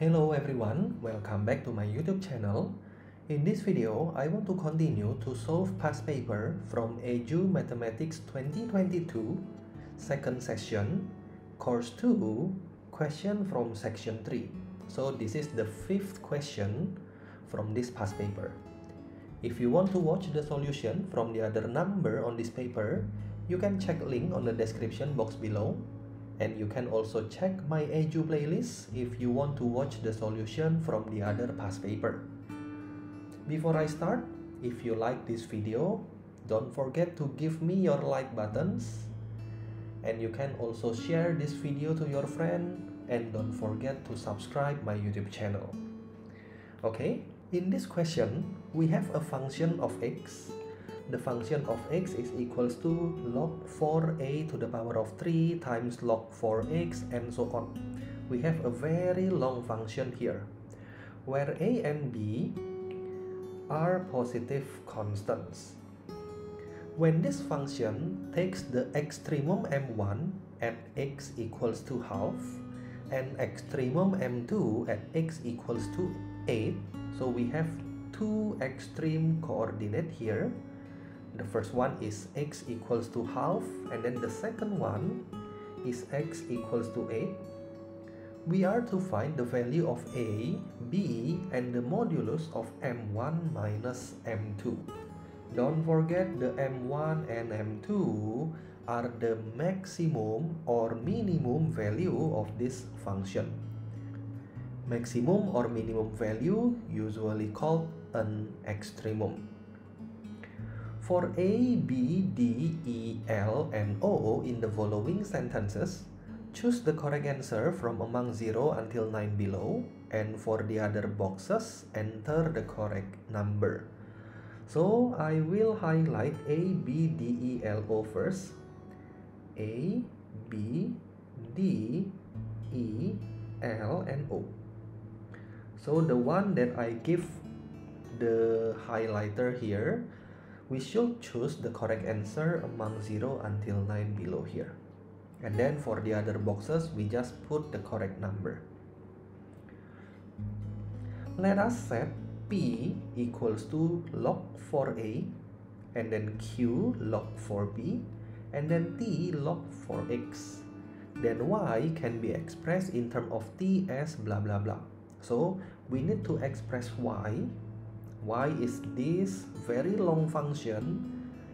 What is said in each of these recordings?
Hello everyone, welcome back to my YouTube channel. In this video, I want to continue to solve past paper from EJU Mathematics 2022, second session, course 2, question from section 3. So this is the fifth question from this past paper. If you want to watch the solution from the other number on this paper, you can check link on the description box below. And you can also check my EJU playlist if you want to watch the solution from the other past paper. Before I start, if you like this video, don't forget to give me your like buttons. And you can also share this video to your friend, and don't forget to subscribe my YouTube channel. Okay, in this question, we have a function of x. The function of x is equals to log 4a to the power of 3 times log 4x and so on. We have a very long function here, where a and b are positive constants. When this function takes the extremum m1 at x equals to half and extremum m2 at x equals to 8, so we have two extreme coordinates here. The first one is x equals to half, and then the second one is x equals to 8. We are to find the value of a, b, and the modulus of m1 minus m2. Don't forget the m1 and m2 are the maximum or minimum value of this function. Maximum or minimum value usually called an extremum. For A, B, D, E, L, and O in the following sentences, choose the correct answer from among 0 until 9 below, and for the other boxes, enter the correct number. So I will highlight A, B, D, E, L, O first. A, B, D, E, L, and O. So the one that I give the highlighter here, we should choose the correct answer among 0 until 9 below here. And then for the other boxes, we just put the correct number. Let us set P equals to log 4a, and then Q log 4b, and then T log 4x. Then Y can be expressed in terms of T as blah blah blah. So we need to express Y. Y is this very long function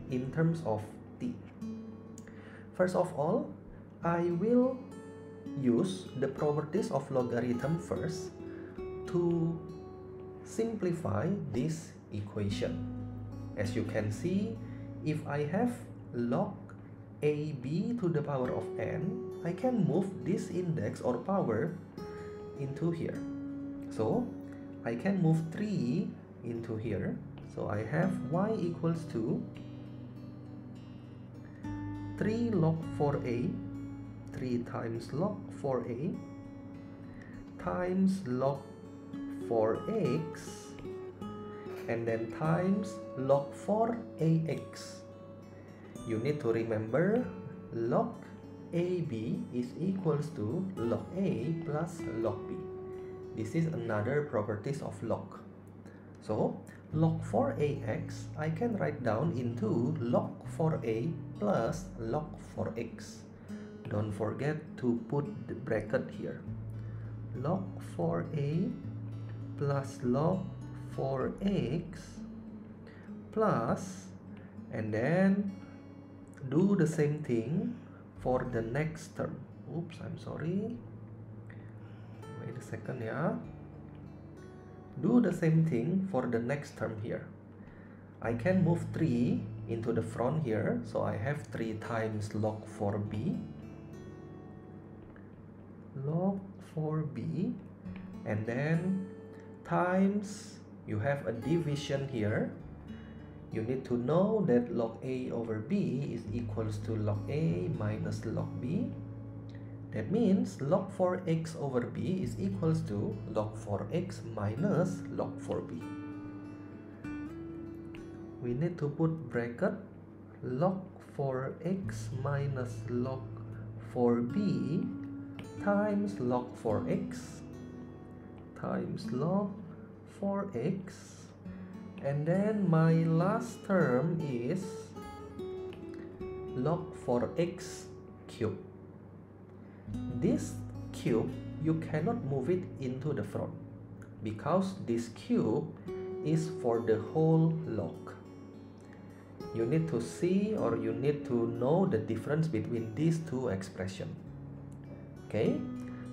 in terms of t. First of all, I will use the properties of logarithm first to simplify this equation. As you can see, if I have log ab to the power of n, I can move this index or power into here. So I can move 3 into here. So I have y equals to 3 log 4a, 3 times log 4a times log 4x, and then times log 4ax. You need to remember log ab is equals to log a plus log b. This is another properties of log. So log 4ax I can write down into log 4a plus log 4x. Don't forget to put the bracket here. Log 4a plus log 4x plus, and then do the same thing for the next term. Oops, I'm sorry. Wait a second, yeah. Do the same thing for the next term here. I can move 3 into the front here, so I have 3 times log 4b, log 4b, and then times, you have a division here. You need to know that log a over b is equals to log a minus log b. That means log 4x over b is equals to log 4x minus log 4b. We need to put bracket log 4x minus log 4b times log 4x times log 4x, and then my last term is log 4x cube. This cube, you cannot move it into the front because this cube is for the whole log. You need to see, or you need to know the difference between these two expressions. Okay,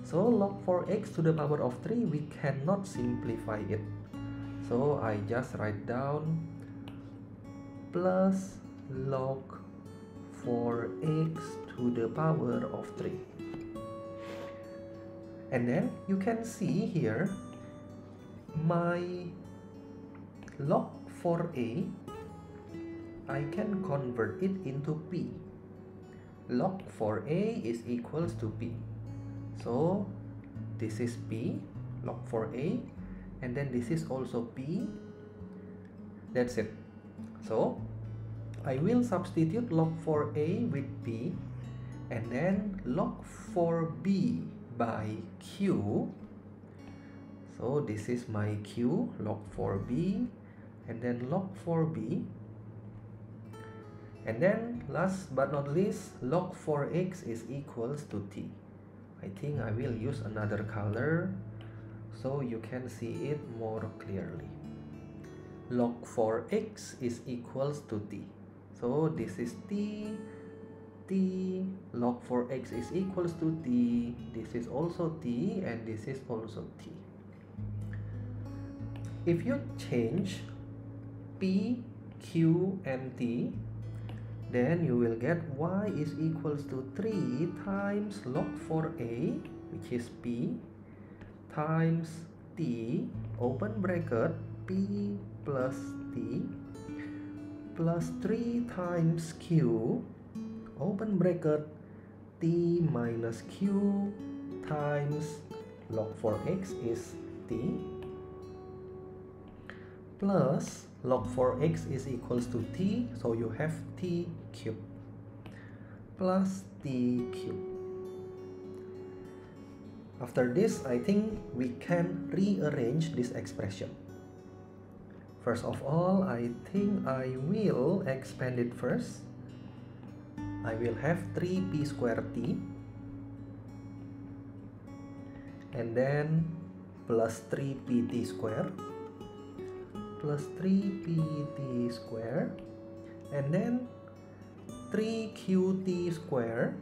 so log 4x to the power of 3, we cannot simplify it. So I just write down plus log 4x to the power of 3. And then you can see here my log 4a, I can convert it into p. Log 4a is equals to p. So this is p, log 4a, and then this is also p. That's it. So I will substitute log 4a with p, and then log 4b by q. So this is my q, log 4b, and then log 4b. And then last but not least, log 4x is equals to t. I think I will use another color so you can see it more clearly. Log 4x is equals to t. So this is t, log 4x is equals to t, this is also t, and this is also t. If you change p, q, and t, then you will get y is equals to 3 times log 4a, which is p, times t, open bracket, p plus t, plus 3 times q, open bracket, t minus q, times log 4x is t, plus log 4x is equals to t, so you have t cubed plus t cubed. After this, I think we can rearrange this expression. First of all, I think I will expand it first. I will have 3p square t, and then plus 3pt square, plus 3pt square, and then 3qt square.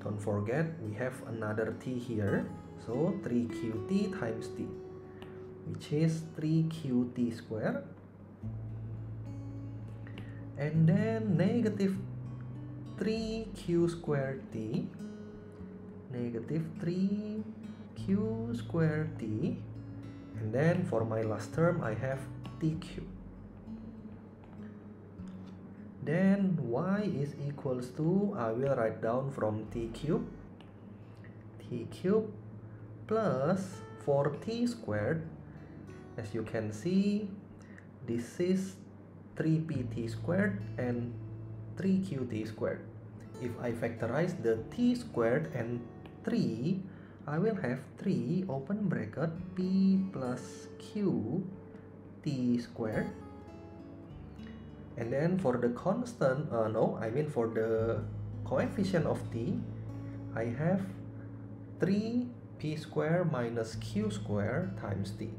Don't forget we have another t here, so 3qt times t, which is 3qt square, and then negative 3q square t, negative 3q square t, and then for my last term I have t cubed. Then y is equals to, I will write down from t cubed plus 4t squared. As you can see, this is 3pt squared and 3qt squared. If I factorize the t squared and 3, I will have 3 open bracket p plus q t squared, and then for the constant, for the coefficient of t, I have 3p square minus q square times t,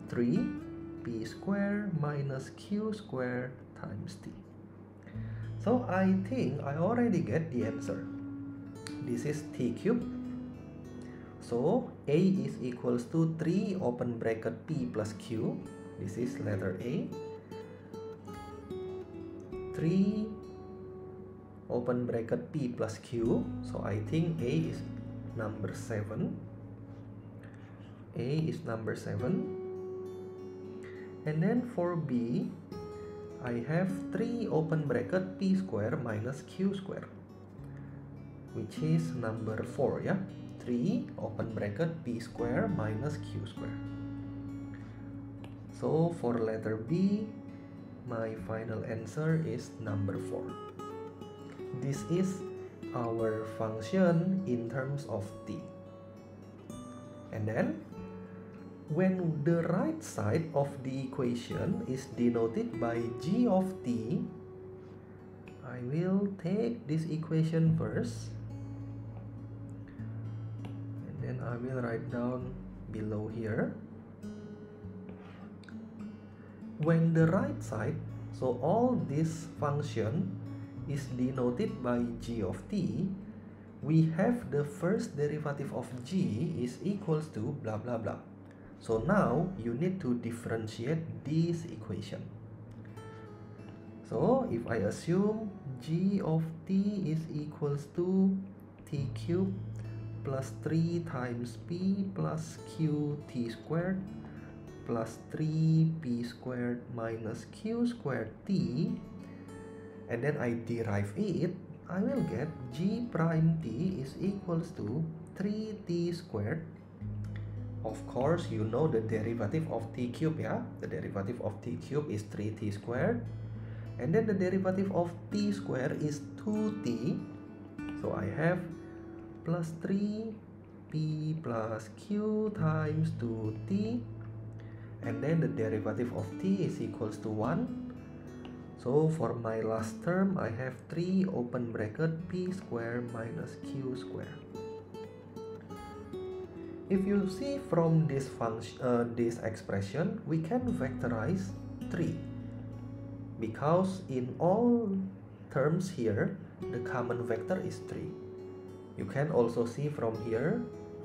3p square minus q square times t. So I think I already get the answer. This is t cubed. So a is equals to 3 open bracket p plus q. This is letter A. 3 open bracket p plus q. So I think A is number 7. A is number 7. And then for B, I have 3 open bracket p square minus q square, which is number 4, yeah? 3 open bracket p square minus q square. So for letter B, my final answer is number 4. This is our function in terms of t. And then when the right side of the equation is denoted by g of t, I will take this equation first, and then I will write down below here. When the right side, so all this function is denoted by g of t, we have the first derivative of g is equals to blah blah blah. So now you need to differentiate this equation. So if I assume g of t is equals to t cubed plus 3 times p plus q t squared plus 3p squared minus q squared t, and then I derive it, I will get g prime t is equals to 3t squared. Of course, you know the derivative of t cubed, yeah? The derivative of t cubed is 3t squared. And then the derivative of t squared is 2t. So I have plus 3p plus q times 2t. And then the derivative of t is equals to 1. So for my last term, I have 3 open bracket p squared minus q squared. If you see from this function, this expression, we can vectorize 3. Because in all terms here, the common vector is 3. You can also see from here,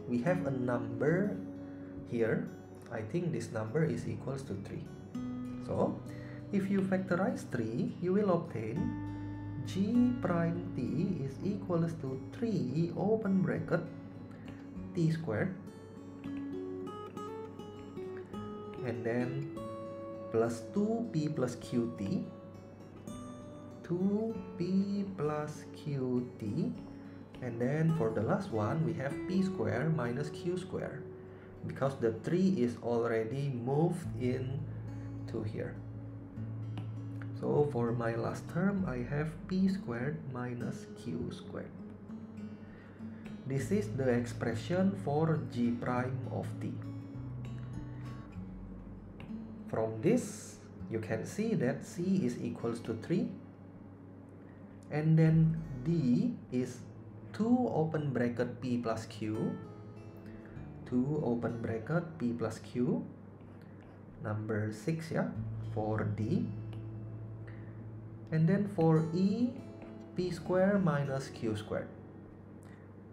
we have a number here. I think this number is equals to 3. So, if you vectorize 3, you will obtain g prime t is equals to 3 open bracket t squared, and then plus 2p plus qt, 2p plus qt, and then for the last one we have p squared minus q squared, because the 3 is already moved in to here. So for my last term, I have p squared minus q squared. This is the expression for g prime of t. From this, you can see that c is equals to 3. And then d is 2 open bracket p plus q, 2 open bracket p plus q, number 6, yeah, for d. And then for e, p squared minus q squared.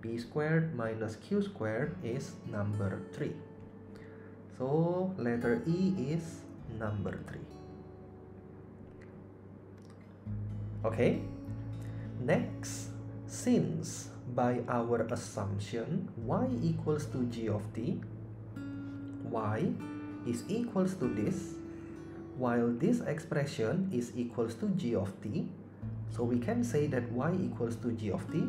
P squared minus q squared is number 3. So letter E is number 3. Okay, next, since by our assumption y equals to g of t, y is equals to this, while this expression is equals to g of t, so we can say that y equals to g of t.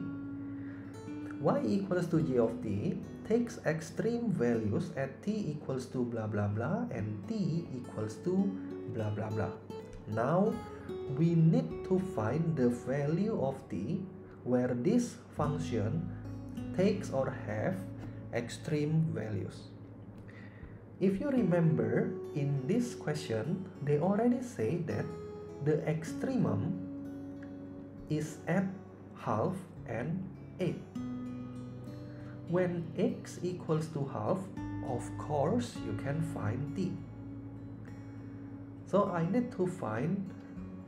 Y equals to g of t takes extreme values at t equals to blah blah blah and t equals to blah blah blah. Now we need to find the value of t where this function takes or have extreme values. If you remember, in this question, they already say that the extremum is at half and 8. When x equals to half, of course, you can find t. So I need to find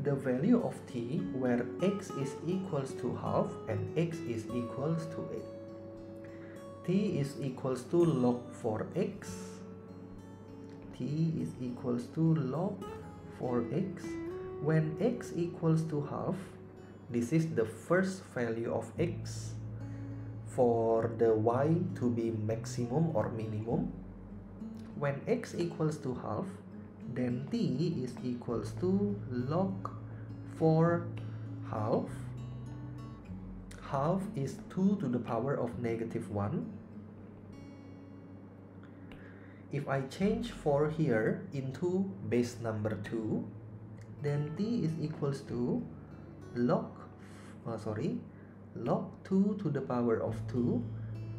the value of t where x is equals to half and x is equals to 8. T is equals to log 4x. T is equals to log 4x. When x equals to half, this is the first value of x for the y to be maximum or minimum. When x equals to half, then t is equals to log 4 half. Half is 2 to the power of negative 1. If I change 4 here into base number 2, then t is equals to log 2 to the power of 2,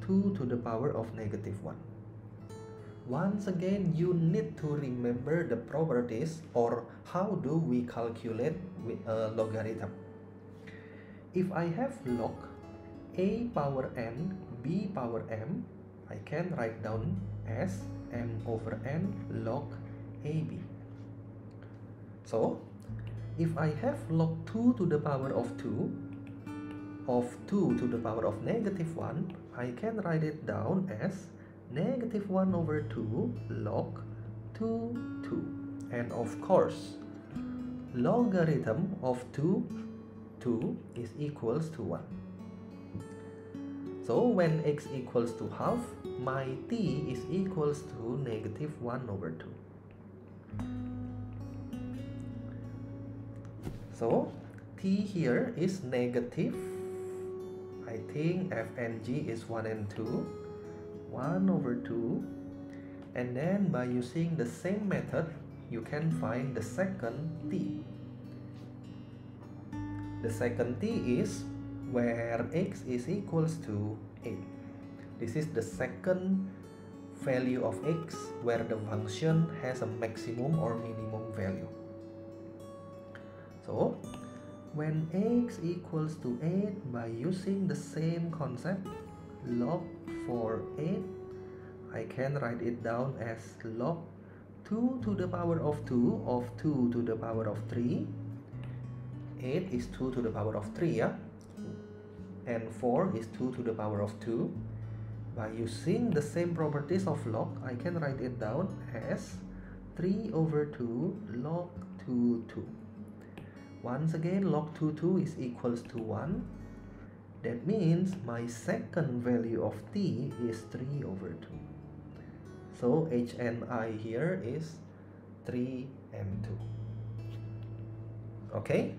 2 to the power of negative 1. Once again, you need to remember the properties or how do we calculate with a logarithm. If I have log a power n b power m, I can write down as m over n log ab. So, if I have log 2 to the power of 2 to the power of negative 1, I can write it down as negative 1 over 2 log 2, 2. And of course, logarithm of 2 is equals to 1. So when x equals to half, my t is equals to negative 1 over 2. So t here is negative, I think f and g is 1 and 2, 1 over 2. And then by using the same method, you can find the second t. The second t is where x is equals to 8. This is the second value of x where the function has a maximum or minimum value. So when x equals to 8, by using the same concept, log for 8, I can write it down as log 2 to the power of 2 of 2 to the power of 3. 8 is 2 to the power of 3, yeah? And 4 is 2 to the power of 2. By using the same properties of log, I can write it down as 3 over 2 log 2, 2. Once again, log 2, 2 is equals to 1. That means my second value of t is 3 over 2. So h and I here is 3 and 2. Okay,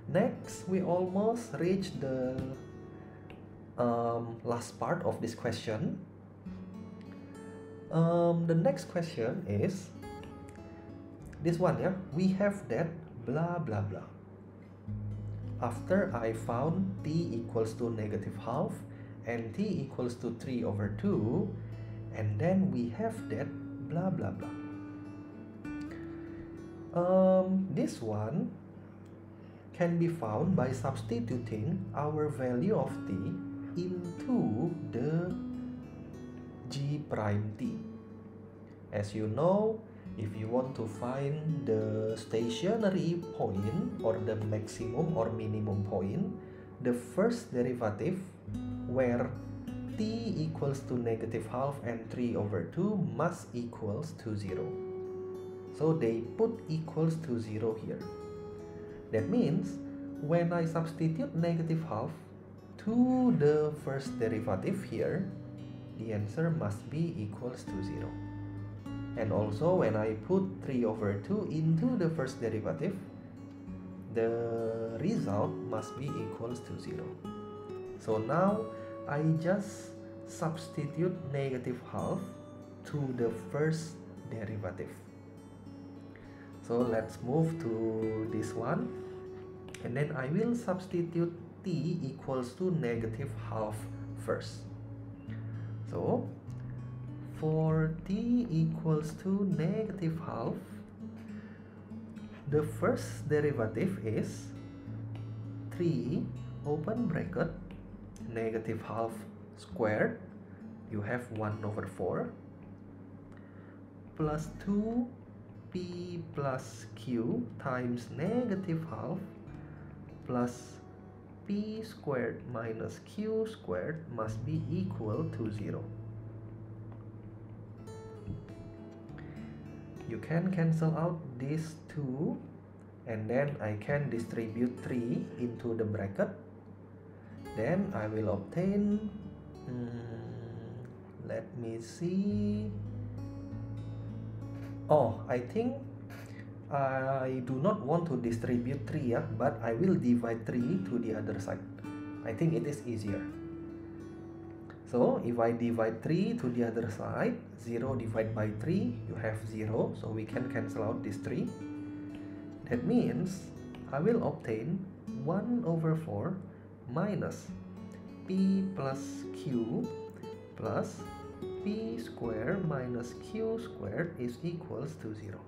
next we almost reached the last part of this question. The next question is this one, yeah. We have that blah blah blah. After I found t equals to negative half and t equals to 3 over 2, and then we have that blah blah blah. This one can be found by substituting our value of t into the g prime t. As you know, if you want to find the stationary point or the maximum or minimum point, the first derivative where t equals to negative half and 3 over 2 must equals to 0. So they put equals to 0 here. That means when I substitute negative half to the first derivative here, the answer must be equals to 0. And also when I put 3 over 2 into the first derivative, the result must be equals to 0. So now I just substitute negative half to the first derivative. So let's move to this one, and then I will substitute t equals to negative half first. So for t equals to negative half, the first derivative is 3 open bracket negative half squared, you have 1 over 4, plus 2p plus q times negative half plus p squared minus q squared must be equal to 0. You can cancel out these 2, and then I can distribute 3 into the bracket. Then I will obtain, let me see. Oh, I think I do not want to distribute 3, yeah, but I will divide 3 to the other side. I think it is easier. So if I divide 3 to the other side, 0 divided by 3, you have 0. So we can cancel out this 3. That means I will obtain 1 over 4 minus p plus q plus p squared minus q squared is equals to 0.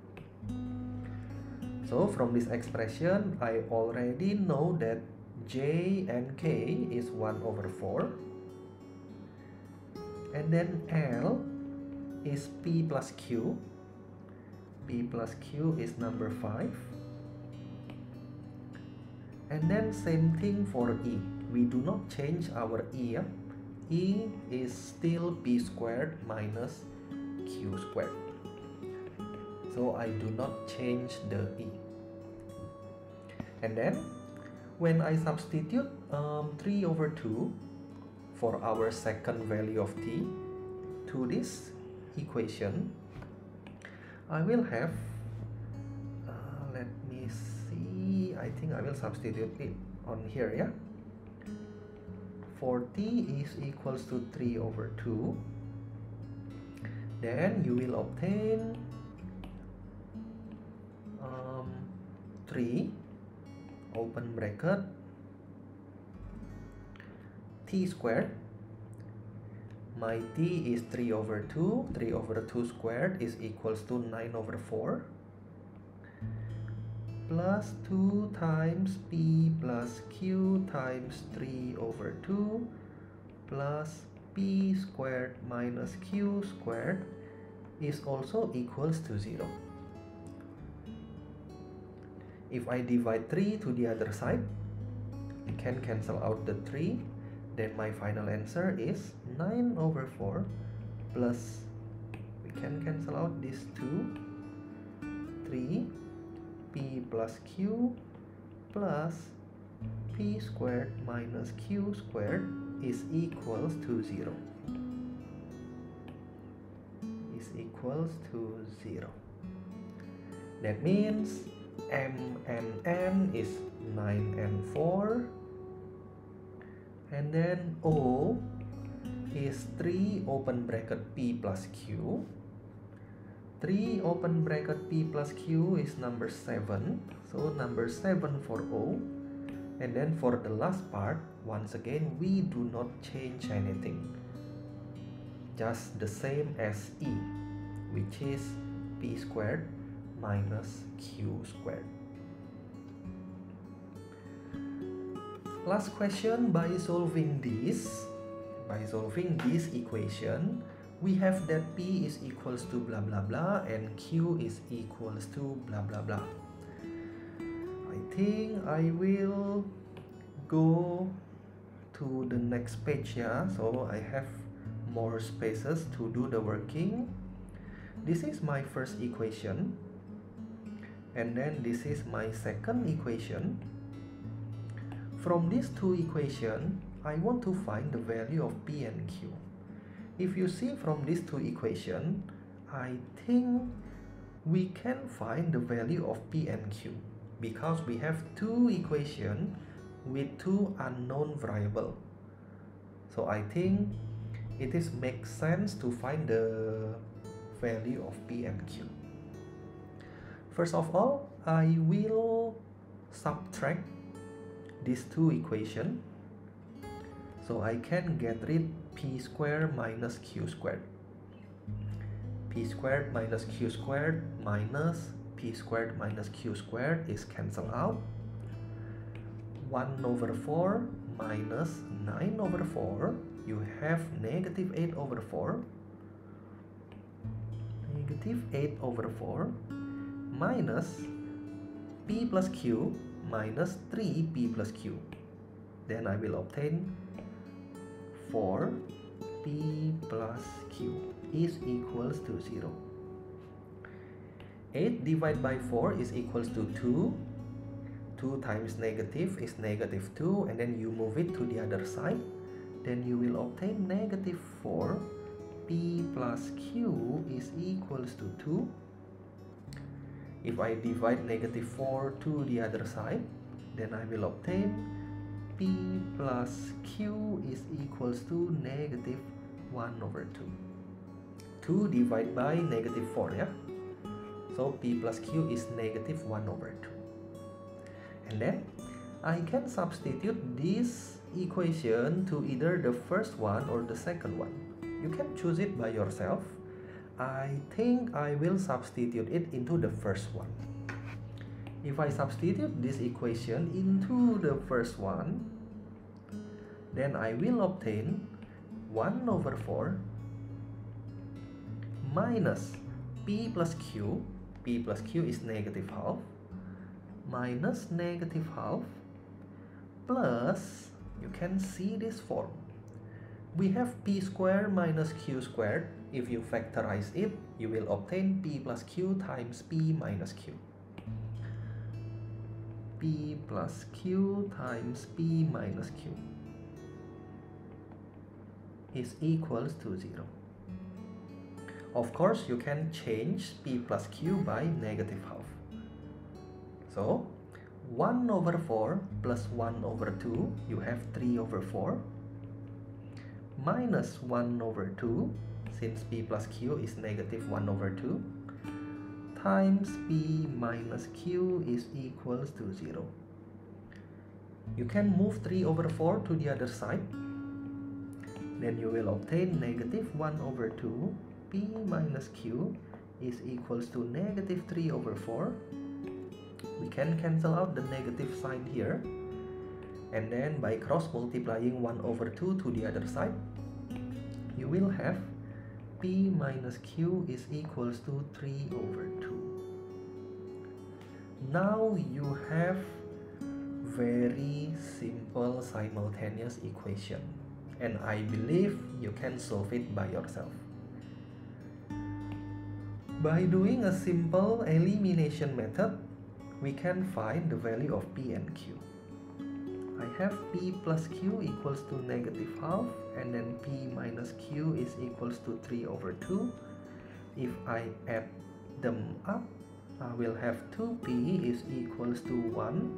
So from this expression, I already know that j and k is 1 over 4. And then L is p plus q. P plus q is number 5. And then same thing for E. We do not change our E. Yeah? E is still p squared minus q squared. So I do not change the E. And then when I substitute 3 over 2 for our second value of t to this equation, I will have, let me see, I think I will substitute it on here, yeah. For t is equals to 3 over 2, then you will obtain 3 open bracket t squared. My t is 3 over 2. 3 over 2 squared is equals to 9 over 4. Plus 2 times p plus q times 3 over 2 plus p squared minus q squared is also equals to 0. If I divide 3 to the other side, I can cancel out the 3. Then my final answer is 9 over 4 plus, we can cancel out this 2, 3, p plus q plus p squared minus q squared is equals to 0. Is equals to 0. That means m and n is 9 and 4. And then O is 3 open bracket p plus q. 3 open bracket p plus q is number 7. So number 7 for O. And then for the last part, once again, we do not change anything. Just the same as E, which is p squared minus q squared. Last question, by solving this equation, we have that p is equals to blah blah blah and q is equals to blah blah blah. I think I will go to the next page, yeah, so I have more spaces to do the working. This is my first equation, and then this is my second equation. From these two equations, I want to find the value of p and q. If you see from these two equations, I think we can find the value of p and q because we have two equations with two unknown variables. So I think it makes sense to find the value of p and q. First of all, I will subtract these two equations, so I can get rid p squared minus q squared. P squared minus q squared minus p squared minus q squared is cancelled out. 1 over 4 minus 9 over 4, you have negative 8 over 4. Negative 8 over 4 minus p plus q minus 3p plus q. Then I will obtain 4p plus q is equals to 0. 8 divided by 4 is equals to 2. 2 times negative is negative 2, and then you move it to the other side. Then you will obtain negative 4p plus q is equals to 2. If I divide negative 4 to the other side, then I will obtain p plus q is equals to negative 1 over 2. 2 divided by negative 4, yeah? So p plus q is negative 1 over 2. And then I can substitute this equation to either the first one or the second one. You can choose it by yourself. I think I will substitute it into the first one. If I substitute this equation into the first one, then I will obtain 1 over 4 minus p plus q. P plus q is negative half, minus negative half, plus, you can see this form. We have p squared minus q squared. If you factorize it, you will obtain p plus q times p minus q. P plus q times p minus q is equals to 0. Of course, you can change p plus q by negative half. So, 1 over 4 plus 1 over 2, you have 3 over 4, minus 1 over 2, since p plus q is negative 1 over 2, times p minus q is equals to 0. You can move 3 over 4 to the other side. Then you will obtain negative 1 over 2, p minus q is equals to negative 3 over 4. We can cancel out the negative sign here. And then by cross multiplying 1 over 2 to the other side, you will have p minus q is equals to 3 over 2. Now you have very simple simultaneous equation, and I believe you can solve it by yourself. By doing a simple elimination method, we can find the value of p and q. I have p plus q equals to negative half, and then p minus q is equals to 3 over 2. If I add them up, I will have 2p is equals to 1.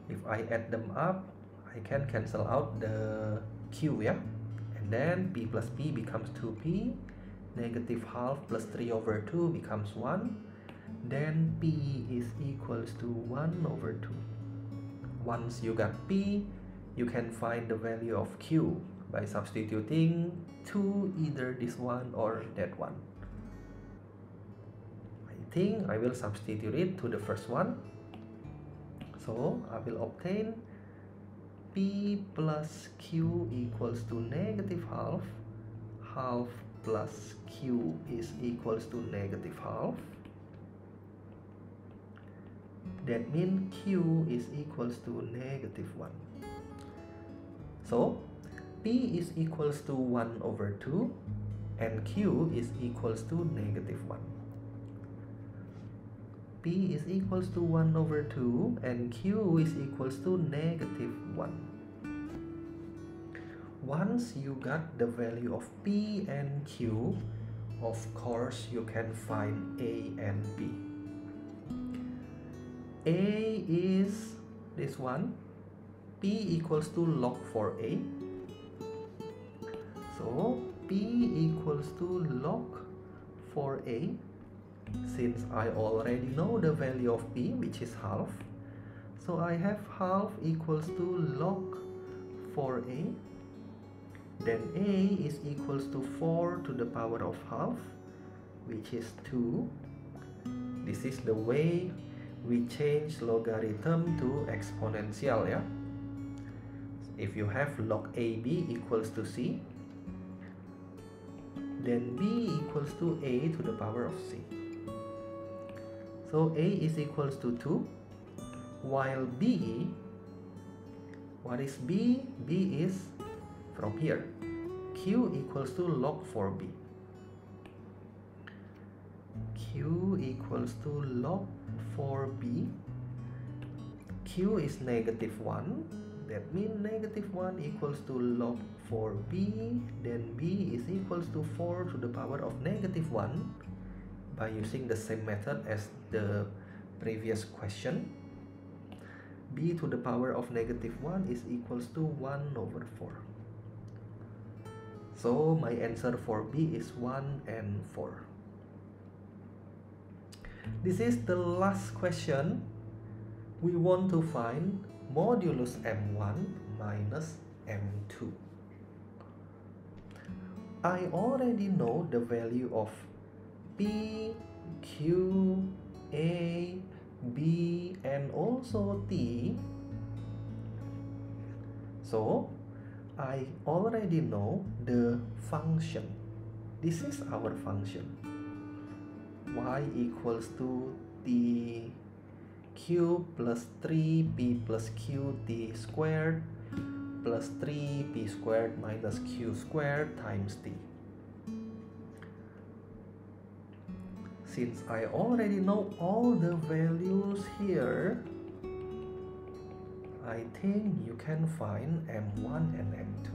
If I add them up, I can cancel out the q, yeah? And then p plus p becomes 2p, negative half plus 3 over 2 becomes 1. Then p is equals to 1 over 2. Once you got p, you can find the value of q by substituting to either this one or that one. I think I will substitute it to the first one. So I will obtain p plus q equals to negative half. Half plus q is equals to negative half. That means q is equals to negative 1. So p is equals to 1 over 2 and q is equals to negative 1. P is equals to 1 over 2 and q is equals to negative 1. Once you got the value of p and q, of course you can find a and b. A is this one, p equals to log 4a. So p equals to log 4a. Since I already know the value of p, which is half, so I have half equals to log 4a. Then a is equals to 4 to the power of half, which is 2. This is the way we change logarithm to exponential, yeah? If you have log ab equals to c, then b equals to a to the power of c. So a is equals to 2, while b, what is b? b is from here, q equals to log 4b. Q equals to log 4b. Q is negative 1. That means negative 1 equals to log 4b. Then b is equals to 4 to the power of negative 1 by using the same method as the previous question. B to the power of negative 1 is equals to 1 over 4. So my answer for B is 1 and 4. This is the last question. We want to find modulus M1 minus M2. I already know the value of P, Q, A, B, and also T. So I already know the function. This is our function. Y equals to T cube plus 3P plus QT squared plus 3P squared minus Q squared times T. Since I already know all the values here, I think you can find M1 and M2.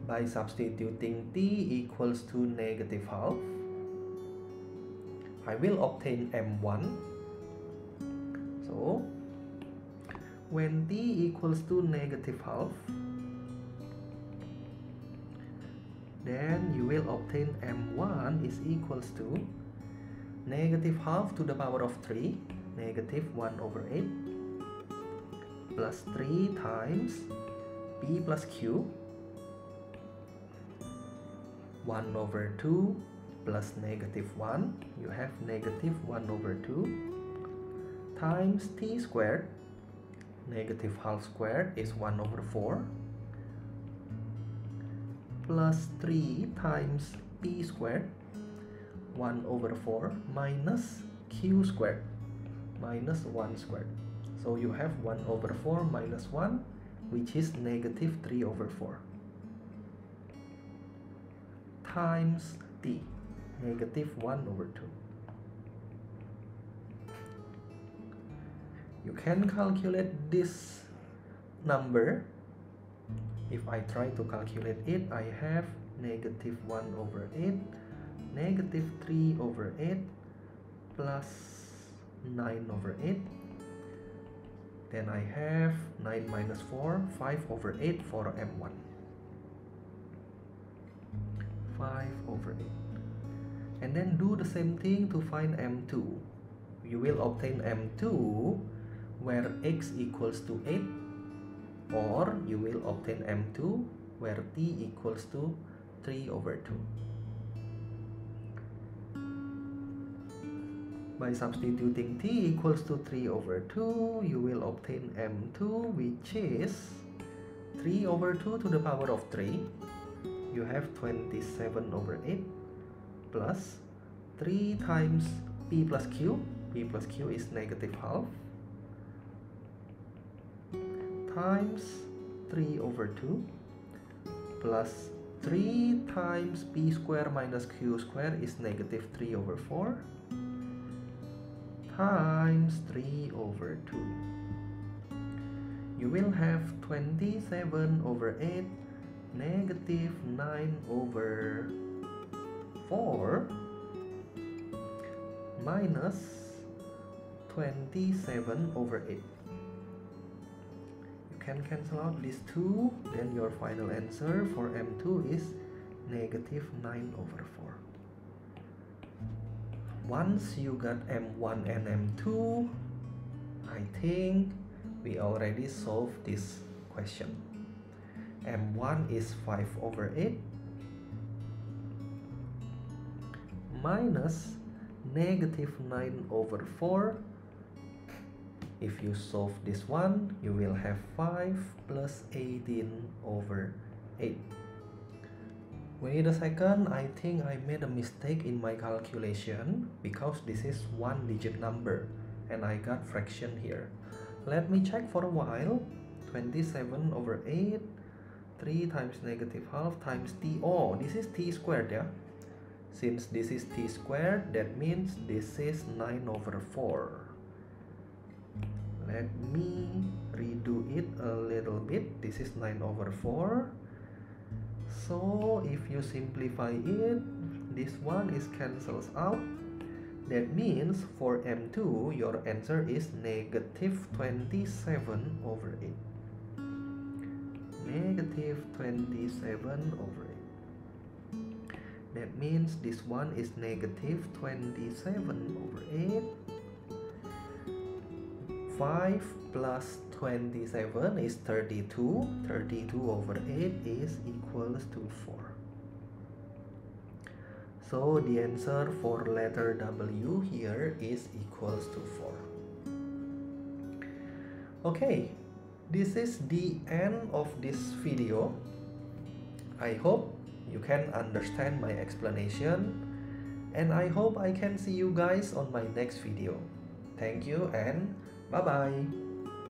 By substituting T equals to negative half, I will obtain M1. So, when T equals to negative half, then you will obtain M1 is equals to negative half to the power of 3, negative 1 over 8, plus 3 times P plus Q, 1 over 2 plus negative 1, you have negative 1 over 2, times T squared, negative half squared is 1 over 4, plus 3 times P squared, 1 over 4 minus Q squared, minus 1 squared. So you have 1 over 4 minus 1, which is negative 3 over 4, times T, negative 1 over 2. You can calculate this number. If I try to calculate it, I have negative 1 over 8, negative 3 over 8, plus 9 over 8. Then I have 9 minus 4, 5 over 8 for M1. 5 over 8. And then do the same thing to find M2. You will obtain M2 where x equals to 8, or you will obtain M2 where t equals to 3 over 2. By substituting t equals to 3 over 2, you will obtain M2, which is 3 over 2 to the power of 3. You have 27 over 8 plus 3 times p plus q. P plus q is negative half, times 3 over 2 plus 3 times p square minus q square is negative 3 over 4 times 3 over 2. You will have 27 over 8 negative 9 over 4 minus 27 over 8. You can cancel out these two, then your final answer for M2 is negative 9 over 4. Once you got M1 and M2, I think we already solved this question. M1 is 5 over 8 minus negative 9 over 4. If you solve this one, you will have 5 plus 18 over 8. Wait a second, I think I made a mistake in my calculation because this is one digit number and I got fraction here. Let me check for a while. 27 over 8, 3 times negative half times t. Oh, this is t squared, yeah? Since this is t squared, that means this is 9 over 4. Let me redo it a little bit. This is 9 over 4. So if you simplify it, this one is cancels out. That means for M2, your answer is negative 27 over 8. Negative 27 over 8. That means this one is negative 27 over 8. 5 plus 27 is 32. 32 over 8 is equals to 4. So the answer for letter W here is equals to 4. Okay, this is the end of this video. I hope you can understand my explanation, and I hope I can see you guys on my next video. Thank you and bye-bye.